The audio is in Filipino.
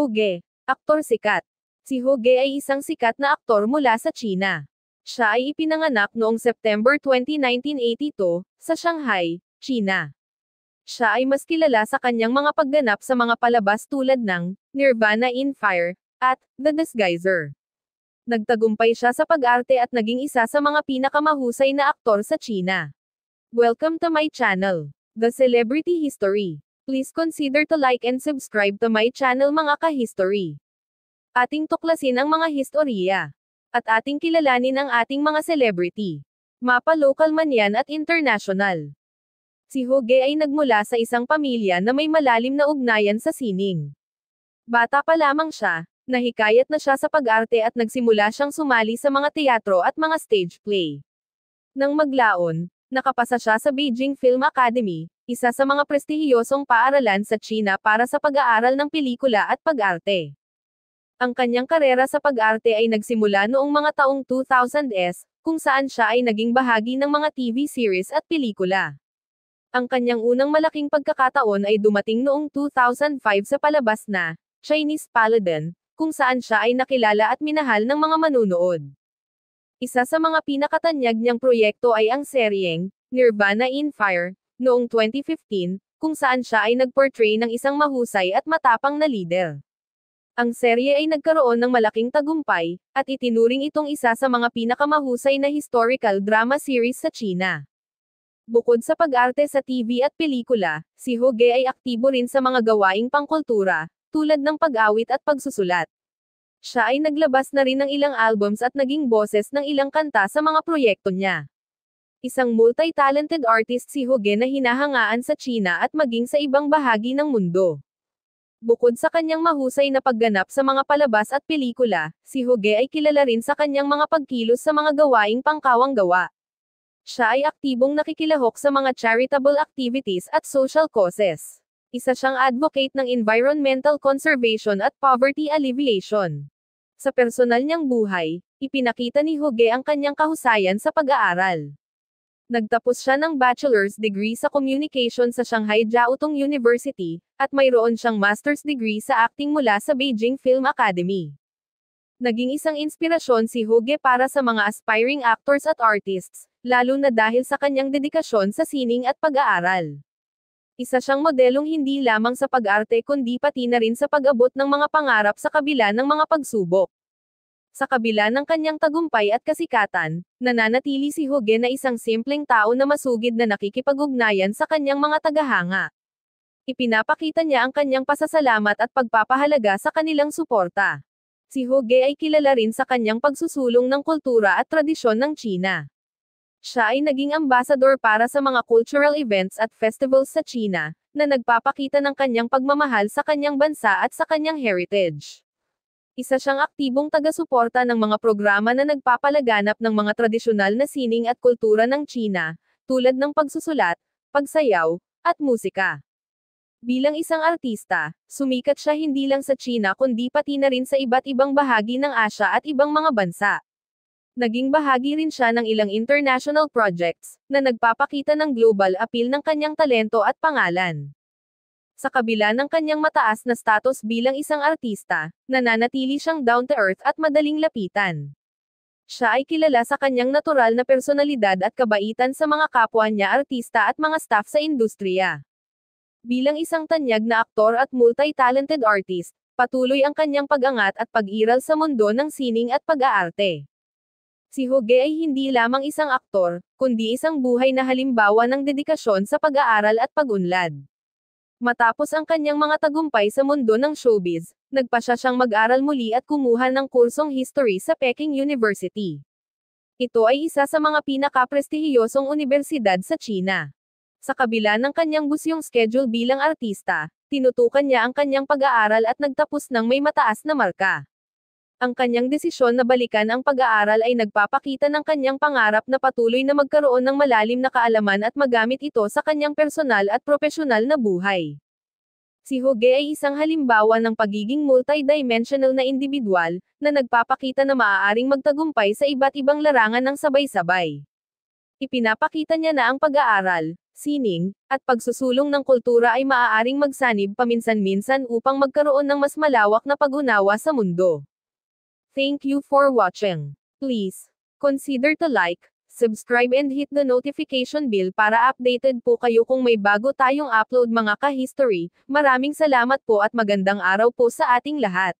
Hoge, aktor sikat. Si Hoge ay isang sikat na aktor mula sa China. Siya ay ipinanganak noong September 20, 1982, sa Shanghai, China. Siya ay mas kilala sa kanyang mga pagganap sa mga palabas tulad ng Nirvana in Fire at The Disguiser. Nagtagumpay siya sa pag-arte at naging isa sa mga pinakamahusay na aktor sa China. Welcome to my channel, The Celebrity History. Please consider to like and subscribe to my channel mga ka-history. Ating tuklasin ang mga historya. At ating kilalanin ang ating mga celebrity. Mapa local man yan at international. Si Hoge ay nagmula sa isang pamilya na may malalim na ugnayan sa sining. Bata pa lamang siya, nahikayat na siya sa pag-arte at nagsimula siyang sumali sa mga teatro at mga stage play. Nang maglaon, nakapasa siya sa Beijing Film Academy, isa sa mga prestihiyosong paaralan sa China para sa pag-aaral ng pelikula at pag-arte. Ang kanyang karera sa pag-arte ay nagsimula noong mga taong 2000s, kung saan siya ay naging bahagi ng mga TV series at pelikula. Ang kanyang unang malaking pagkakataon ay dumating noong 2005 sa palabas na Chinese Paladin, kung saan siya ay nakilala at minahal ng mga manunood. Isa sa mga pinakatanyag niyang proyekto ay ang seryeng Nirvana in Fire, noong 2015, kung saan siya ay nagportray ng isang mahusay at matapang na lider. Ang serye ay nagkaroon ng malaking tagumpay, at itinuring itong isa sa mga pinakamahusay na historical drama series sa China. Bukod sa pag-arte sa TV at pelikula, si Hoge ay aktibo rin sa mga gawaing pangkultura, tulad ng pag-awit at pagsusulat. Siya ay naglabas na rin ng ilang albums at naging boses ng ilang kanta sa mga proyekto niya. Isang multi-talented artist si Hoge na hinahangaan sa China at maging sa ibang bahagi ng mundo. Bukod sa kanyang mahusay na pagganap sa mga palabas at pelikula, si Hoge ay kilala rin sa kanyang mga pagkilos sa mga gawaing pangkawang gawa. Siya ay aktibong nakikilahok sa mga charitable activities at social causes. Isa siyang advocate ng environmental conservation at poverty alleviation. Sa personal niyang buhay, ipinakita ni Hoge ang kanyang kahusayan sa pag-aaral. Nagtapos siya ng bachelor's degree sa communication sa Shanghai Jiaotong University, at mayroon siyang master's degree sa acting mula sa Beijing Film Academy. Naging isang inspirasyon si Hoge para sa mga aspiring actors at artists, lalo na dahil sa kanyang dedikasyon sa sining at pag-aaral. Isa siyang modelong hindi lamang sa pag-arte kundi pati na rin sa pag-abot ng mga pangarap sa kabila ng mga pagsubok. Sa kabila ng kanyang tagumpay at kasikatan, nananatili si Hoge na isang simpleng tao na masugid na nakikipag-ugnayan sa kanyang mga tagahanga. Ipinapakita niya ang kanyang pasasalamat at pagpapahalaga sa kanilang suporta. Si Hoge ay kilala rin sa kanyang pagsusulong ng kultura at tradisyon ng China. Siya ay naging ambassador para sa mga cultural events at festivals sa China, na nagpapakita ng kanyang pagmamahal sa kanyang bansa at sa kanyang heritage. Isa siyang aktibong taga-suporta ng mga programa na nagpapalaganap ng mga tradisyonal na sining at kultura ng China, tulad ng pagsusulat, pagsayaw, at musika. Bilang isang artista, sumikat siya hindi lang sa China kundi pati na rin sa iba't ibang bahagi ng Asya at ibang mga bansa. Naging bahagi rin siya ng ilang international projects, na nagpapakita ng global appeal ng kanyang talento at pangalan. Sa kabila ng kanyang mataas na status bilang isang artista, nananatili siyang down-to-earth at madaling lapitan. Siya ay kilala sa kanyang natural na personalidad at kabaitan sa mga kapwa niya artista at mga staff sa industriya. Bilang isang tanyag na aktor at multi-talented artist, patuloy ang kanyang pag-angat at pag-iral sa mundo ng sining at pag-aarte. Si Hoge ay hindi lamang isang aktor, kundi isang buhay na halimbawa ng dedikasyon sa pag-aaral at pag-unlad. Matapos ang kanyang mga tagumpay sa mundo ng showbiz, nagpasya siyang mag-aral muli at kumuha ng kursong history sa Peking University. Ito ay isa sa mga pinaka-prestihiyosong unibersidad sa China. Sa kabila ng kanyang busyong schedule bilang artista, tinutukan niya ang kanyang pag-aaral at nagtapos ng may mataas na marka. Ang kanyang desisyon na balikan ang pag-aaral ay nagpapakita ng kanyang pangarap na patuloy na magkaroon ng malalim na kaalaman at magamit ito sa kanyang personal at propesyonal na buhay. Si Hoge ay isang halimbawa ng pagiging multidimensional na individual, na nagpapakita na maaaring magtagumpay sa iba't ibang larangan ng sabay-sabay. Ipinapakita niya na ang pag-aaral, sining, at pagsusulong ng kultura ay maaaring magsanib paminsan-minsan upang magkaroon ng mas malawak na pag-unawa sa mundo. Thank you for watching. Please consider to like, subscribe and hit the notification bell para updated po kayo kung may bago tayong upload mga ka-history. Maraming salamat po at magandang araw po sa ating lahat.